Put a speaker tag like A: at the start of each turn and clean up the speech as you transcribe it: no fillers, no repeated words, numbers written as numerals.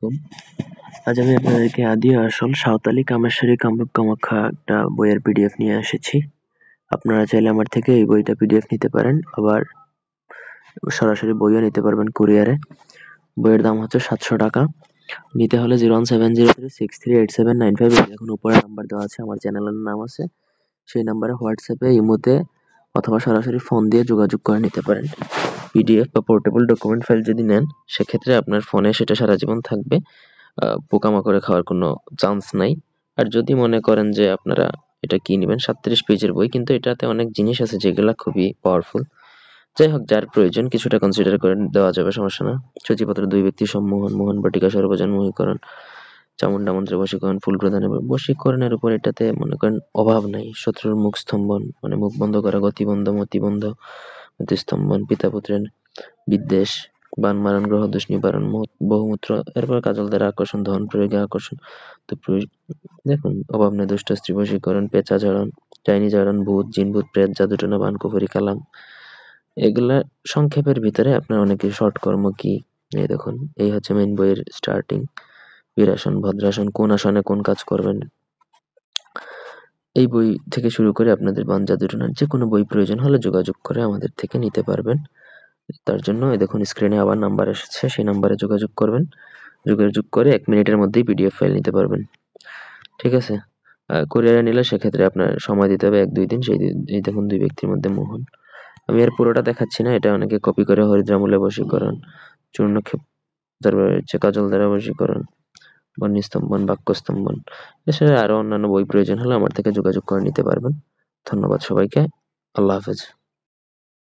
A: হুম, আজ আমি আপনাদেরকে আদি আসল সাঁওতালি কামেশ্বরী কামরূপ কামাখ্যা একটা বইয়ের পিডিএফ নিয়ে এসেছি। আপনারা চাইলে আমার থেকে এই বইটা পিডিএফ নিতে পারেন, আবার সরাসরি বইও নিতে পারবেন কুরিয়ারে। বইয়ের দাম হচ্ছে 700 টাকা। নিতে হলে 01703638795 এখন উপরে নাম্বার দেওয়া আছে, আমার চ্যানেলের নাম আছে, সেই নাম্বারে হোয়াটসঅ্যাপে ইমোতে অথবা সরাসরি ফোন দিয়ে যোগাযোগ করে নিতে পারেন। পিডিএফ বা পোর্টেবল ডকুমেন্ট ফাইল যদি নেন, সেক্ষেত্রে আপনার ফোনে সেটা সারা জীবন থাকবে, পোকামাকড়ে খাওয়ার কোনো চান্স নাই। আর যদি মনে করেন যে আপনারা এটা কি নেবেন, 37 পেজের বই, কিন্তু এটাতে অনেক জিনিস আছে যেগুলা খুবই পাওয়ারফুল। যাই হোক, যার প্রয়োজন কিছুটা কনসিডার করে দেওয়া যাবে, সমস্যা না। সূচিপত্র 2 ব্যক্তি সম্মোহন, মোহন বাটিকা সর্বজন্মোহীকরণ, চামুণ্ডা মন্ত্রে বশীকরণ, ফুল প্রদান এবং বশীকরণের উপর এটাতে মনে করেন অভাব নাই। শত্রুর মুখ স্তম্ভন মানে মুখ বন্ধ করা, গতিবন্ধ, মতিবন্ধ, মতিস্তম্ভন, পিতা পুত্রের বিদ্বেষ, বান মারণ, গ্রহদোষ নিবারণ, বহুমূত্র, এরপর কাজল দ্বারা আকর্ষণ, ধন প্রয়োগে আকর্ষণ। তো দেখুন, অভাব নেই, দুষ্ট স্ত্রী বশীকরণ, পেঁচা ঝাড়ন, ডাইনি ঝাড়ন, ভূত, জিনভূত, প্রেত, জাদুটোনা, বান, কুফরি, কালাম, এগুলা সংক্ষেপের ভিতরে আপনার অনেক কিছু শর্ট কর্ম কি, এই দেখুন, এই হচ্ছে মেইন বইয়ের স্টার্টিং। বীরাসন, ভদ্রাসন, কোন আসনে কোন কাজ করবেন, এই বই থেকে শুরু করে আপনাদের বান, জাদুটোনার যে কোনো বই প্রয়োজন হলে যোগাযোগ করে আমাদের থেকে নিতে পারবেন। তার জন্য এই দেখুন স্ক্রিনে আবার নাম্বার এসেছে, সেই নাম্বারে যোগাযোগ করবেন। যোগাযোগ করে 1 মিনিটের মধ্যেই পিডিএফ ফাইল নিতে পারবেন। ঠিক আছে? কুরিয়ারে নিলে সেক্ষেত্রে আপনার সময় দিতে হবে 1-2 দিন। এই দেখুন 2 ব্যক্তির মধ্যে মোহন। আমি আর পুরোটা দেখাচ্ছি না, এটা অনেকে কপি করে হরিদ্রামূলে বশীকরণ, চূর্ণক্ষেপ, তারপরে হচ্ছে কাজল দ্বারা বশীকরণ, বহ্নিস্তম্ভন, বাক্যস্তম্ভন। এছাড়া আরো অন্যান্য বই প্রয়োজন হলে আমার থেকে যোগাযোগ করে নিতে পারবেন। ধন্যবাদ সবাইকে। আল্লাহ হাফেজ।